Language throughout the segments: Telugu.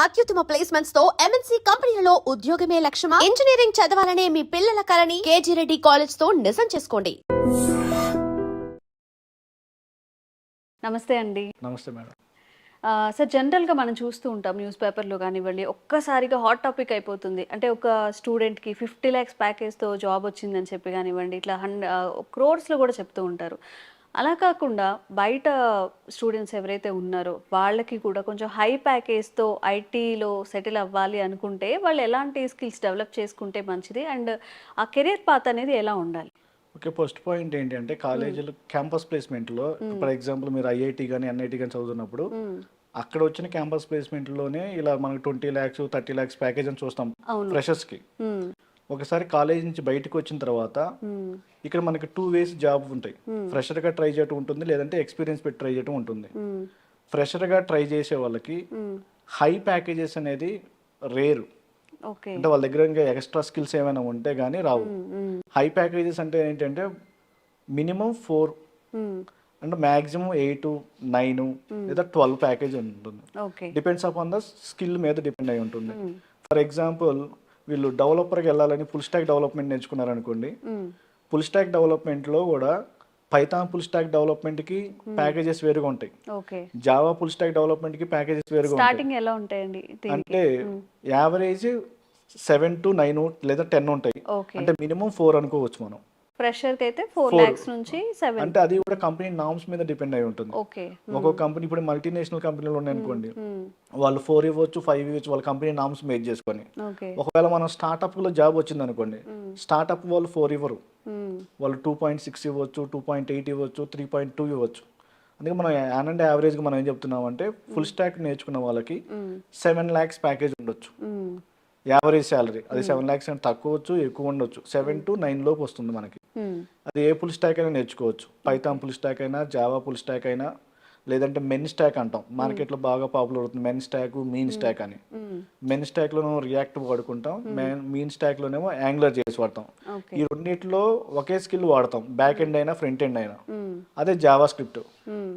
అత్యుత్తమ ప్లేస్మెంట్స్ తో ఎంఎన్సీ కంపెనీలలో ఉద్యోగమే లక్ష్యమా? ఇంజనీరింగ్ చదవాలనే మీ పిల్లల కలని కేజీ రెడ్డి కాలేజ్ తో నిజం చేసుకోండి. నమస్తే అండి. నమస్తే మేడం. సార్, జనరల్గా మనం చూస్తూ ఉంటాం న్యూస్ పేపర్లో కానివ్వండి, ఒక్కసారిగా హాట్ టాపిక్ అయిపోతుంది. అంటే ఒక స్టూడెంట్కి 50 lakhs ప్యాకేజ్తో జాబ్ వచ్చిందని చెప్పి కానివ్వండి, ఇట్లా క్రోర్స్లో కూడా చెప్తూ ఉంటారు. అలా కాకుండా బయట స్టూడెంట్స్ ఎవరైతే ఉన్నారో వాళ్ళకి కూడా కొంచెం హై ప్యాకేజ్తో ఐటీలో సెటిల్ అవ్వాలి అనుకుంటే వాళ్ళు ఎలాంటి స్కిల్స్ డెవలప్ చేసుకుంటే మంచిది, అండ్ ఆ కెరీర్ పాత్ అనేది ఎలా ఉండాలి? ఓకే, ఫస్ట్ పాయింట్ ఏంటి అంటే కాలేజీలో క్యాంపస్ ప్లేస్మెంట్లో ఫర్ ఎగ్జాంపుల్ మీరు ఐఐటి కానీ ఎన్ఐటి కానీ చదువుతున్నప్పుడు అక్కడ వచ్చిన క్యాంపస్ ప్లేస్మెంట్లోనే ఇలా మనకు 20 lakhs 30 lakhs ప్యాకేజ్ అని చూస్తాం ఫ్రెషర్స్కి. ఒకసారి కాలేజ్ నుంచి బయటకు వచ్చిన తర్వాత ఇక్కడ మనకి 2 ways జాబ్ ఉంటాయి. ఫ్రెషర్గా ట్రై చేయటం ఉంటుంది, లేదంటే ఎక్స్పీరియన్స్ పెట్టి ట్రై చేయటం ఉంటుంది. ఫ్రెషర్గా ట్రై చేసే వాళ్ళకి హై ప్యాకేజెస్ అనేది రేరు. అంటే వాళ్ళ దగ్గర ఇంకా ఎక్స్ట్రా స్కిల్స్ ఏమైనా ఉంటే కానీ రావు. హై ప్యాకేజెస్ అంటే ఏంటంటే మినిమం 4 అంటే మ్యాక్సిమం 8 9 లేదా 12 ప్యాకేజ్ ఉంటుంది. డిపెండ్స్ అపాన్ ద స్కిల్ మీద డిపెండ్ అయి ఉంటుంది. ఫర్ ఎగ్జాంపుల్ వీళ్ళు డెవలపర్కి వెళ్ళాలని ఫుల్ స్టాక్ డెవలప్మెంట్ నేర్చుకున్నారనుకోండి, ఫుల్ స్టాక్ డెవలప్మెంట్లో కూడా పైథాన్ ఫుల్ స్టాక్ డెవలప్మెంట్కి ప్యాకేజెస్ వేరుగా ఉంటాయి, జావా ఫుల్ స్టాక్ డెవలప్మెంట్కి ప్యాకేజెస్ వేరుగా ఉంటాయి. అంటే యావరేజ్ 7 to 9 లేదా 10 ఉంటాయి. అంటే మినిమం 4 అనుకోవచ్చు మనం. ఫ్రెషర్కి అయితే 4 lakhs నుంచి 7. అంటే అది కూడా కంపెనీ నామ్స్ మీద డిపెండ్ అయి ఉంటుంది. ఒక్కొక్క కంపెనీ ఇప్పుడు మల్టీనేషనల్ కంపెనీలు ఉన్నాయనుకోండి, వాళ్ళు 4 ఇవ్వచ్చు 5 ఇవ్వచ్చు, వాళ్ళ కంపెనీ నామ్స్ మేక్ చేసుకొని. ఒకవేళ మనం స్టార్ట్అప్లో జాబ్ వచ్చింది అనుకోండి, స్టార్ట్అప్ వాళ్ళు 4 ఇవ్వరు, వాళ్ళు 2.6 ఇవ్వచ్చు, 2.8 ఇవ్వచ్చు, 3.2 ఇవ్వచ్చు. అందుకే మనం అండ్ యావరేజ్గా మనం ఏం చెప్తున్నాం అంటే ఫుల్ స్టాక్ నేర్చుకున్న వాళ్ళకి 7 lakhs ప్యాకేజ్ ఉండొచ్చు యావరేజ్ శాలరీ. అది 7 lakhs అంటే తక్కువ వచ్చు, ఎక్కువ ఉండొచ్చు. 7 to 9 లోపు వస్తుంది మనకి. అది ఏ ఫుల్ స్టాక్ అయినా నేర్చుకోవచ్చు. పైథాన్ ఫుల్ స్టాక్ అయినా, జావా ఫుల్ స్టాక్ అయినా, లేదంటే మెన్ స్టాక్ అంటాం, మార్కెట్లో బాగా పాపులర్ అవుతుంది మెన్ స్టాక్, మీన్ స్టాక్ అని. మెన్ స్టాక్లోనేమో రియాక్ట్ వాడుకుంటాం, మీన్ స్టాక్లోనేమో యాంగులర్ చేసి వాడతాం. ఈ రెండింటిలో ఒకే స్కిల్ వాడతాం, బ్యాక్ ఎండ్ అయినా ఫ్రంట్ ఎండ్ అయినా. అదే జావా స్క్రిప్ట్.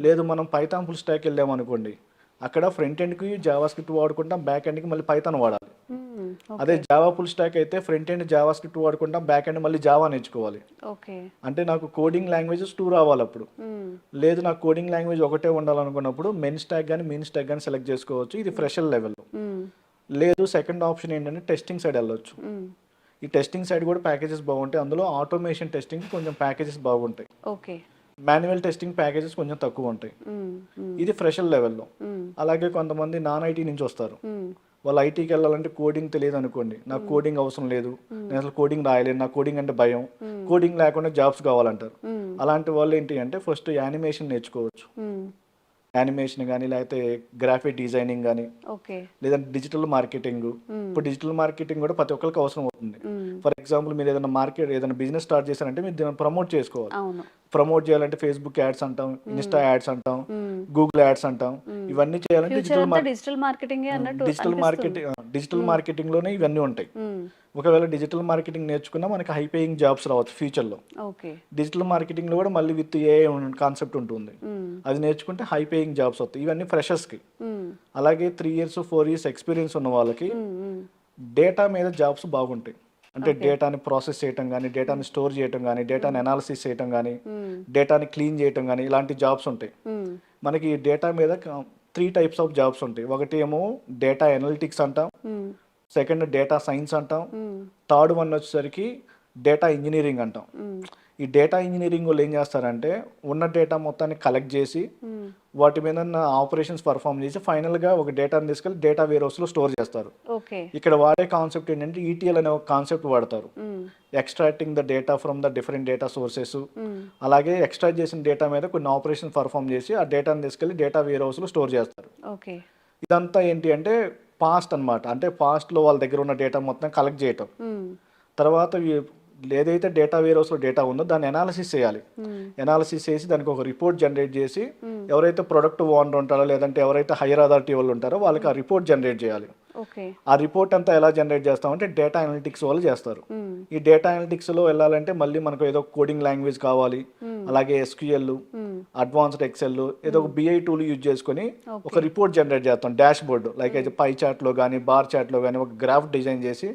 లేదు మనం పైథాన్ ఫుల్ స్టాక్ వెళ్ళామనుకోండి, అక్కడ ఫ్రంట్ ఎండ్కి జావా స్క్రిప్ట్ వాడుకుంటాం, బ్యాక్ ఎండ్కి మళ్ళీ పైథాన్ వాడాలి. అదే జావా ఫుల్ స్టాక్ అయితే ఫ్రంట్ ఎండ్ జావా స్క్రిప్ట్ వాడుకుంటాం, బ్యాక్ ఎండ్ మళ్ళీ జావా నేర్చుకోవాలి. అంటే నాకు కోడింగ్ లాంగ్వేజెస్ 2 రావాలి అప్పుడు. లేదు నాకు కోడింగ్ లాంగ్వేజ్ ఒకటే ఉండాలనుకున్నప్పుడు మెన్ స్టాక్ కానీ మీన్ స్టాక్ కానీ సెలెక్ట్ చేసుకోవచ్చు. ఇది ఫ్రెషర్ లెవెల్లో. లేదు సెకండ్ ఆప్షన్ ఏంటంటే టెస్టింగ్ సైడ్ వెళ్ళొచ్చు. ఈ టెస్టింగ్ సైడ్ కూడా ప్యాకేజెస్ బాగుంటాయి. అందులో ఆటోమేషన్ టెస్టింగ్ కొంచెం ప్యాకేజెస్ బాగుంటాయి, మాన్యువల్ టెస్టింగ్ ప్యాకేజెస్ కొంచెం తక్కువ ఉంటాయి. ఇది ఫ్రెషర్ లెవెల్లో. అలాగే కొంతమంది నాన్ ఐటీ నుంచి వస్తారు, వాళ్ళు ఐటీకి వెళ్ళాలంటే కోడింగ్ తెలియదు అనుకోండి, నాకు కోడింగ్ అవసరం లేదు, నేను అసలు కోడింగ్ రాయలేను, నాకు కోడింగ్ అంటే భయం, కోడింగ్ లేకుండా జాబ్స్ కావాలంటారు. అలాంటి వాళ్ళు ఏంటి అంటే ఫస్ట్ యానిమేషన్ నేర్చుకోవచ్చు. యానిమేషన్ కానీ, లేకపోతే గ్రాఫిక్ డిజైనింగ్ కానీ, లేదంటే డిజిటల్ మార్కెటింగ్. ఇప్పుడు డిజిటల్ మార్కెటింగ్ కూడా ప్రతి ఒక్కరికి అవసరం అవుతుంది. ఫర్ ఎగ్జాంపుల్ మీరు ఏదైనా బిజినెస్ స్టార్ట్ చేశారంటే మీరు దీన్ని ప్రమోట్ చేసుకోవాలి. ప్రమోట్ చేయాలంటే ఫేస్బుక్ యాడ్స్ అంటాం, ఇన్స్టా యాడ్స్ అంటాం, గూగుల్ యాడ్స్ అంటాం. ఇవన్నీ చేయాలంటే డిజిటల్ మార్కెటింగ్ లోనే ఇవన్నీ ఉంటాయి. ఒకవేళ డిజిటల్ మార్కెటింగ్ నేర్చుకున్నా మనకి హై పేయింగ్ జాబ్స్ రావచ్చు ఫ్యూచర్లో. డిజిటల్ మార్కెటింగ్ లో కూడా మళ్ళీ విత్ ఏ కాన్సెప్ట్ ఉంటుంది, అది నేర్చుకుంటే హై పేయింగ్ జాబ్స్ వస్తాయి. ఇవన్నీ ఫ్రెషర్స్కి. అలాగే 3 years 4 years ఎక్స్పీరియన్స్ ఉన్న వాళ్ళకి డేటా మీద జాబ్స్ బాగుంటాయి. అంటే డేటాని ప్రాసెస్ చేయటం కానీ, డేటాని స్టోర్ చేయటం కానీ, డేటాని అనాలిసిస్ చేయటం కానీ, డేటాని క్లీన్ చేయటం కానీ, ఇలాంటి జాబ్స్ ఉంటాయి. మనకి డేటా మీద 3 types ఆఫ్ జాబ్స్ ఉంటాయి. ఒకటి ఏమో డేటా అనలిటిక్స్ అంటాం, సెకండ్ డేటా సైన్స్ అంటాం, థర్డ్ వన్ వచ్చేసరికి డేటా ఇంజనీరింగ్ అంటాం. ఈ డేటా ఇంజనీరింగ్ వాళ్ళు ఏం చేస్తారంటే ఉన్న డేటా మొత్తాన్ని కలెక్ట్ చేసి వాటి మీద ఆపరేషన్స్ పర్ఫామ్ చేసి ఫైనల్గా ఒక డేటాని తీసుకెళ్ళి డేటా వేర్ హౌస్లో స్టోర్ చేస్తారు. ఇక్కడ వాడే కాన్సెప్ట్ ఏంటంటే ETL అనే ఒక కాన్సెప్ట్ వాడతారు, extracting the data from the different data sources. అలాగే ఎక్స్ట్రాక్ట్ చేసిన డేటా మీద కొన్ని ఆపరేషన్స్ పర్ఫామ్ చేసి ఆ డేటాని తీసుకెళ్ళి డేటా వేర్ హౌస్లో స్టోర్ చేస్తారు. ఇదంతా ఏంటి అంటే పాస్ట్ అనమాట. అంటే పాస్ట్లో వాళ్ళ దగ్గర ఉన్న డేటా మొత్తం కలెక్ట్ చేయటం, తర్వాత ఏదైతే డేటా వేర్ హౌస్లో డేటా ఉందో దాన్ని అనాలిసిస్ చేయాలి. అనాలిసిస్ చేసి దానికి ఒక రిపోర్ట్ జనరేట్ చేసి ఎవరైతే ప్రొడక్ట్ ఓనర్ ఉంటారో, లేదంటే ఎవరైతే హైయర్ అథారిటీ వాళ్ళు ఉంటారో వాళ్ళకి ఆ రిపోర్ట్ జనరేట్ చేయాలి. ఆ రిపోర్ట్ అంతా ఎలా జనరేట్ చేస్తామంటే డేటా అనలిటిక్స్ వాళ్ళు చేస్తారు. ఈ డేటా అనలిటిక్స్ లో వెళ్ళాలంటే మళ్ళీ మనకు ఏదో కోడింగ్ లాంగ్వేజ్ కావాలి, అలాగే SQL, అడ్వాన్స్డ్ ఎక్సెల్ ఏదో ఒక బిఐ టూల్ యూజ్ చేసుకొని ఒక రిపోర్ట్ జనరేట్ చేస్తాం, డాష్ బోర్డ్ లైక్ అయితే పై చార్ట్లో కానీ బార్ చార్ట్లో కానీ ఒక గ్రాఫ్ డిజైన్ చేసి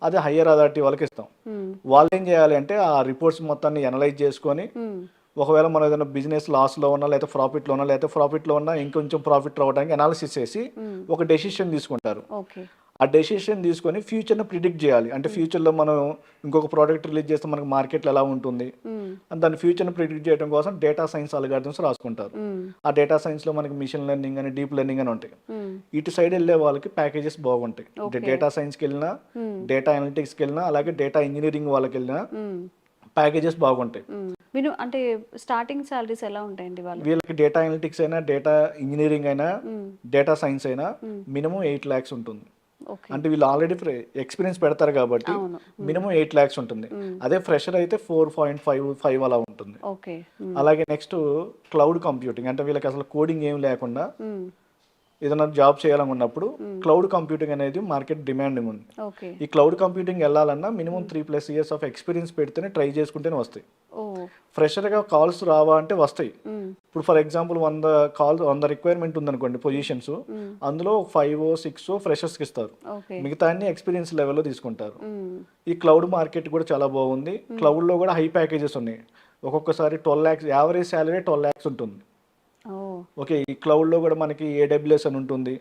అదే హయ్యర్ అథారిటీ వాళ్ళకి ఇస్తాం. వాళ్ళు ఏం చేయాలి అంటే ఆ రిపోర్ట్స్ మొత్తాన్ని అనలైజ్ చేసుకొని ఒకవేళ మనం ఏదైనా బిజినెస్ లాస్లో ఉన్నా లేకపోతే ప్రాఫిట్లో ఉన్నా ఇంకొంచెం ప్రాఫిట్ రావడానికి అనాలిసిస్ చేసి ఒక డెసిషన్ తీసుకుంటారు. ఆ డెసిషన్ తీసుకొని ఫ్యూచర్ని ప్రిడిక్ట్ చేయాలి. అంటే ఫ్యూచర్లో మనం ఇంకొక ప్రోడక్ట్ రిలీజ్ చేస్తే మనకి మార్కెట్లో ఎలా ఉంటుంది అని దాని ఫ్యూచర్ని ప్రిడిక్ట్ చేయడం కోసం డేటా సైన్స్ అల్గారిథమ్స్ రాసుకుంటారు. ఆ డేటా సైన్స్లో మనకి మిషన్ లెర్నింగ్ అని డీప్ లెర్నింగ్ అని ఉంటాయి. ఇటు సైడ్ వెళ్ళే వాళ్ళకి ప్యాకేజెస్ బాగుంటాయి. డేటా సైన్స్కి వెళ్ళినా, డేటా అనలిటిక్స్కి వెళ్ళినా, అలాగే డేటా ఇంజనీరింగ్ వాళ్ళకి వెళ్ళినా ప్యాకేజెస్ బాగుంటాయి. మీరు అంటే స్టార్టింగ్ సాలరీస్ ఎలా ఉంటాయండి వీళ్ళకి డేటా అనలిటిక్స్ అయినా, డేటా ఇంజనీరింగ్ అయినా, డేటా సైన్స్ అయినా మినిమం 8 lakhs ఉంటుంది. అంటే వీళ్ళు ఆల్రెడీ ఎక్స్పీరియన్స్ పెడతారు కాబట్టి మినిమం 8 lakhs ఉంటుంది. అదే ఫ్రెషర్ అయితే 4.55 అలా ఉంటుంది. అలాగే నెక్స్ట్ క్లౌడ్ కంప్యూటింగ్, అంటే వీళ్ళకి అసలు కోడింగ్ ఏం లేకుండా ఏదైనా జాబ్ చేయాలనుకున్నప్పుడు క్లౌడ్ కంప్యూటింగ్ అనేది మార్కెట్ డిమాండింగ్ ఉంది. ఈ క్లౌడ్ కంప్యూటింగ్ వెళ్ళాలన్నా మినిమం 3+ years ఆఫ్ ఎక్స్పీరియన్స్ పెడితేనే ట్రై చేసుకుంటేనే వస్తాయి. ఫ్రెషర్గా కాల్స్ రావా అంటే వస్తాయి. ఇప్పుడు ఫర్ ఎగ్జాంపుల్ 100 రిక్వైర్మెంట్ ఉందనుకోండి పొజిషన్స్, అందులో 5-6 ఫ్రెషర్స్కి ఇస్తారు, మిగతా అన్ని ఎక్స్పీరియన్స్ లెవెల్లో తీసుకుంటారు. ఈ క్లౌడ్ మార్కెట్ కూడా చాలా బాగుంది. క్లౌడ్లో కూడా హై ప్యాకేజెస్ ఉన్నాయి. ఒక్కొక్కసారి 12 lakhs, యావరేజ్ శాలరీ 12 lakhs ఉంటుంది. ఓకే, ఈ క్లౌడ్లో కూడా మనకి AWS అని ఉంటుంది,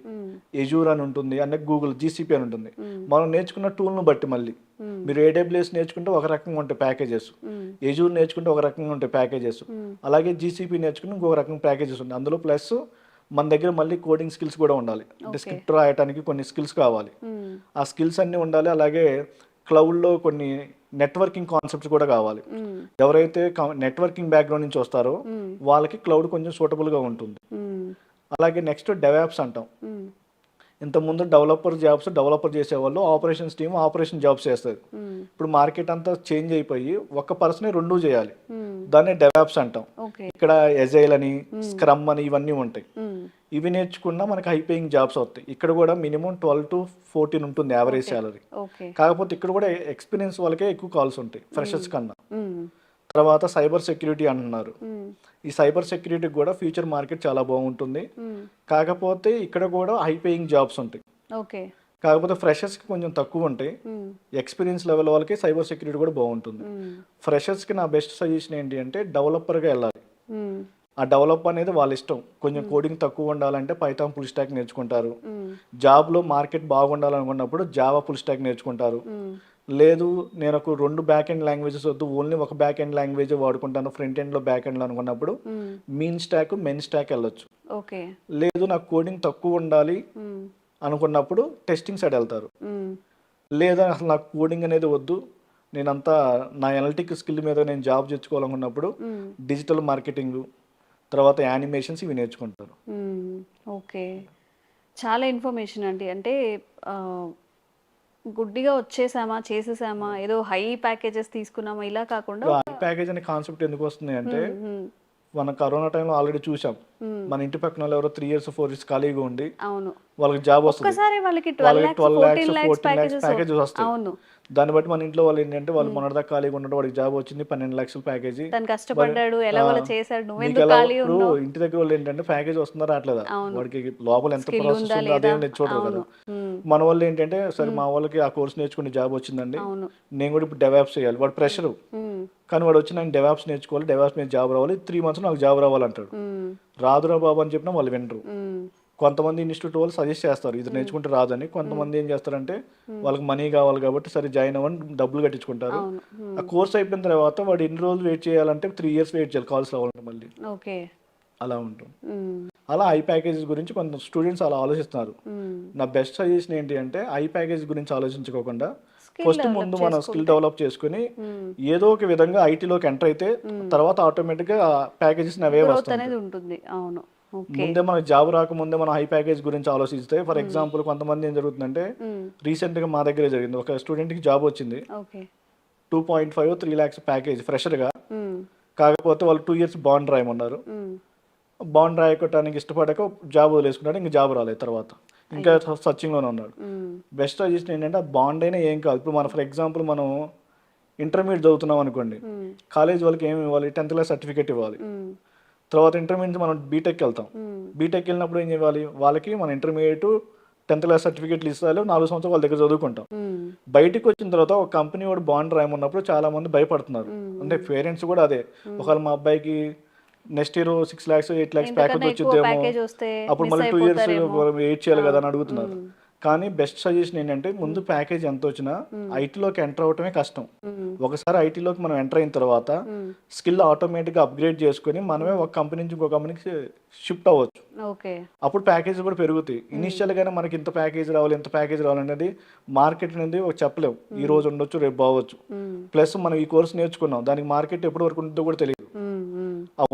ఎజూర్ అని ఉంటుంది, అంటే గూగుల్ GCP అని ఉంటుంది. మనం నేర్చుకున్న టూల్ను బట్టి మళ్ళీ మీరు AWS నేర్చుకుంటే ఒక రకంగా ఉంటాయి ప్యాకేజెస్, ఎజూర్ నేర్చుకుంటే ఒక రకంగా ఉంటాయి ప్యాకేజెస్, అలాగే GCP నేర్చుకుంటే ఇంకొక రకం ప్యాకేజెస్ ఉంటాయి. అందులో ప్లస్ మన దగ్గర మళ్ళీ కోడింగ్ స్కిల్స్ కూడా ఉండాలి. అంటే స్క్రిప్ట్ రాయడానికి కొన్ని స్కిల్స్ కావాలి, ఆ స్కిల్స్ అన్నీ ఉండాలి. అలాగే క్లౌడ్లో కొన్ని నెట్వర్కింగ్ కాన్సెప్ట్స్ కూడా కావాలి. ఎవరైతే నెట్వర్కింగ్ బ్యాక్గ్రౌండ్ నుంచి వస్తారో వాళ్ళకి క్లౌడ్ కొంచెం సూటబుల్గా ఉంటుంది. అలాగే నెక్స్ట్ డెవాప్స్ అంటాం. ఇంతకుముందు డెవలపర్ చేసేవాళ్ళు, ఆపరేషన్స్ టీమ్ ఆపరేషన్ జాబ్స్ చేస్తారు. ఇప్పుడు మార్కెట్ అంతా చేంజ్ అయిపోయి ఒక్క పర్సనే రెండూ చేయాలి, దాన్ని డెవాప్స్ అంటాం. ఇక్కడ ఎజైల్ అని, స్క్రమ్ అని ఇవన్నీ ఉంటాయి. ఇవి నేర్చుకున్నా మనకి హై పేయింగ్ జాబ్స్ అవుతాయి. ఇక్కడ కూడా మినిమం 12 to 14 ఉంటుంది యావరేజ్ శాలరీ. కాకపోతే ఇక్కడ కూడా ఎక్స్పీరియన్స్ వాళ్ళకే ఎక్కువ కాల్స్ ఉంటాయి ఫ్రెషర్స్ కన్నా. తర్వాత సైబర్ సెక్యూరిటీ అంటున్నారు. ఈ సైబర్ సెక్యూరిటీకి కూడా ఫ్యూచర్ మార్కెట్ చాలా బాగుంటుంది. కాకపోతే ఇక్కడ కూడా హై పేయింగ్ జాబ్స్ ఉంటాయి. కాకపోతే ఫ్రెషర్స్కి కొంచెం తక్కువ ఉంటాయి. ఎక్స్పీరియన్స్ లెవెల్ వాళ్ళకి సైబర్ సెక్యూరిటీ కూడా బాగుంటుంది. ఫ్రెషర్స్కి నా బెస్ట్ సజెషన్ ఏంటి అంటే డెవలపర్గా వెళ్ళాలి. ఆ డెవలప్ అనేది వాళ్ళ ఇష్టం. కొంచెం కోడింగ్ తక్కువ ఉండాలంటే పైథాన్ ఫుల్ స్టాక్ నేర్చుకుంటారు. జాబ్లో మార్కెట్ బాగుండాలనుకున్నప్పుడు జావా ఫుల్ స్టాక్ నేర్చుకుంటారు. లేదు నేను ఒక 2 బ్యాక్ ఎండ్ లాంగ్వేజెస్ వద్దు, ఓన్లీ ఒక బ్యాక్ ఎండ్ లాంగ్వేజ్ వాడుకుంటాను ఫ్రంట్ ఎండ్లో బ్యాక్ ఎండ్లో అనుకున్నప్పుడు మీన్ స్టాక్, మెన్ స్టాక్ వెళ్ళొచ్చు. లేదు నాకు కోడింగ్ తక్కువ ఉండాలి అనుకున్నప్పుడు టెస్టింగ్ సైడ్ వెళ్తారు. లేదా అసలు నాకు కోడింగ్ అనేది వద్దు, నేనంతా నా అనలిటిక్ స్కిల్ మీద నేను జాబ్ తెచ్చుకోవాలనుకున్నప్పుడు డిజిటల్ మార్కెటింగ్, తర్వాత యానిమేషన్స్ ఇవి నేర్చుకుంటారు. ఓకే, చాలా ఇన్ఫర్మేషన్ అండి. అంటే గుడ్డిగా వచ్చేసామా, చేసేసామా, ఏదో హై ప్యాకేజెస్ తీసుకున్నామా ఇలా కాకుండా హై ప్యాకేజ్ అనే కాన్సెప్ట్ ఎందుకు వస్తుంది అంటే మన కరోనా టైంలో ఆల్రెడీ చూసాం. మన ఇంటి పక్కన వాళ్ళు ఎవరో 3 years 4 years ఖాళీగా ఉండి వాళ్ళకి జాబ్ వస్తుంది, వాళ్ళకి 12 lakhs 14 lakhs ప్యాకేజెస్ వస్తాయి. దాన్ని బట్టి మన ఇంట్లో వాళ్ళు ఏంటంటే వాళ్ళు మొన్నటిదాకా ఖాళీగా ఉండడం, వాడికి జాబ్ వచ్చింది 12 lakhs ప్యాకేజీ, ఇప్పుడు ఇంటి దగ్గర వాళ్ళు ఏంటంటే ప్యాకేజ్ వస్తుందా రావట్లేదా, వాడికి లోపల ఎంత ప్రాసెస్ ఉందో అదేం చూడరు కదా. మన వాళ్ళు ఏంటంటే సరే మా వాళ్ళకి ఆ కోర్స్ నేర్చుకుని జాబ్ వచ్చిందండి, నేను కూడా ఇప్పుడు డెవలప్ చేయాలి, వాడు ప్రెషర్. కానీ వాడు వచ్చి నేను డెవాప్స్ నేర్చుకోవాలి, డెవాప్స్ మీద జాబ్ రావాలి, 3 months నాకు జాబ్ రావాలంటాడు. రాదురా బాబు అని చెప్పినా వాళ్ళు వినరు. కొంతమంది ఇన్స్టిట్యూట్ వాళ్ళు సజెస్ట్ చేస్తారు ఇది నేర్చుకుంటే రాదని. కొంతమంది ఏం చేస్తారంటే వాళ్ళకి మనీ కావాలి కాబట్టి సరే జాయిన్ అవ్వని డబ్బులు కట్టించుకుంటారు. ఆ కోర్స్ అయిపోయిన తర్వాత వాడు ఎన్ని రోజులు వెయిట్ చేయాలంటే 3 years వెయిట్ చేయాలి కాల్స్ రావాలంటే మళ్ళీ. అలా ఉంటుంది. అలా హై ప్యాకేజెస్ గురించి కొంత స్టూడెంట్స్ అలా ఆలోచిస్తున్నారు. నా బెస్ట్ సజెషన్ ఏంటి అంటే హై ప్యాకేజ్ గురించి ఆలోచించుకోకుండా ఫస్ట్ ముందు మనం స్కిల్ డెవలప్ చేసుకుని ఏదో ఒక విధంగా ఐటీలోకి ఎంటర్ అయితే తర్వాత ఆటోమేటిక్ గా ప్యాకేజెస్ అవే వస్తాయి. ముందే మనకు జాబ్ రాకముందే మనం హై ప్యాకేజ్ గురించి ఆలోచిస్తే ఫర్ ఎగ్జాంపుల్ కొంతమంది ఏం జరుగుతుందంటే రీసెంట్ గా మా దగ్గరే జరిగింది. ఒక స్టూడెంట్ కి జాబ్ వచ్చింది, 2.5-3 lakhs ప్యాకేజ్ ఫ్రెషర్ గా. కాకపోతే వాళ్ళు 2 years బాండ్ రాయమన్నారు. బాండ్ రాయకోవటానికి ఇష్టపడక జాబ్ వదిలేసుకున్నాడు. ఇంకా జాబ్ రాలేదు, తర్వాత ఇంకా సర్చింగ్ లోనే ఉన్నాడు. బెస్ట్ సజెషన్ ఏంటంటే ఆ బాండ్ అయినా ఏం కాదు. ఇప్పుడు మనం ఫర్ ఎగ్జాంపుల్ మనం ఇంటర్మీడియట్ చదువుతున్నాం అనుకోండి, కాలేజ్ వాళ్ళకి ఏమి ఇవ్వాలి, 10th class సర్టిఫికేట్ ఇవ్వాలి. తర్వాత ఇంటర్మీడియట్ నుంచి మనం బీటెక్ వెళ్తాం. బీటెక్ వెళ్ళినప్పుడు ఏం చేయాలి, వాళ్ళకి మన ఇంటర్మీడియట్ 10th క్లాస్ సర్టిఫికేట్లు ఇస్తారు, 4 సంవత్సరాలు వాళ్ళ దగ్గర చదువుకుంటాం. బయటికి వచ్చిన తర్వాత ఒక కంపెనీ వాడు బాండ్ రాయమన్నప్పుడు చాలా మంది భయపడుతున్నారు. అంటే పేరెంట్స్ కూడా అదే, ఒకవేళ మా అబ్బాయికి next year 6 lakhs 8 lakhs package వచ్చిద్దేమో, అప్పుడు మళ్ళీ 2 years వెయిట్ చేయాలి కదా అని అడుగుతున్నారు. కానీ బెస్ట్ సజెషన్ ఏంటంటే ముందు ప్యాకేజ్ ఎంత వచ్చినా ఐటీలోకి ఎంటర్ అవటమే కష్టం. ఒకసారి ఐటీలోకి మనం ఎంటర్ అయిన తర్వాత స్కిల్ ఆటోమేటిక్గా అప్గ్రేడ్ చేసుకుని మనమే ఒక కంపెనీ నుంచి ఇంకో కంపెనీకి షిఫ్ట్ అవ్వచ్చు. అప్పుడు ప్యాకేజ్ కూడా పెరుగుతాయి. ఇనిషియల్ గానే మనకి ఇంత ప్యాకేజ్ రావాలి, ఇంత ప్యాకేజ్ రావాలనేది మార్కెట్ అనేది చెప్పలేము. ఈ రోజు ఉండొచ్చు, రేపు బావచ్చు. ప్లస్ మనం ఈ కోర్స్ నేర్చుకున్నాం, దానికి మార్కెట్ ఎప్పటి వరకు ఉంటుందో కూడా తెలియదు.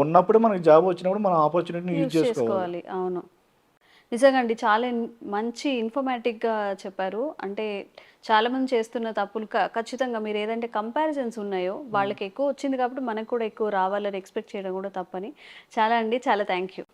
ఉన్నప్పుడు మనకి జాబ్ వచ్చినప్పుడు మనం ఆపర్చునిటీని యూజ్ చేసుకోవాలి. అవును, నిజంగా అండి, చాలా మంచి ఇన్ఫర్మేటివ్గా చెప్పారు. అంటే చాలామంది చేస్తున్న తప్పులు ఖచ్చితంగా మీరు ఏదంటే కంపారిజన్స్ ఉన్నాయో వాళ్ళకి ఎక్కువ వచ్చింది కాబట్టి మనకు కూడా ఎక్కువ రావాలని ఎక్స్పెక్ట్ చేయడం కూడా తప్పని. చాలా అండి, చాలా థ్యాంక్ యూ.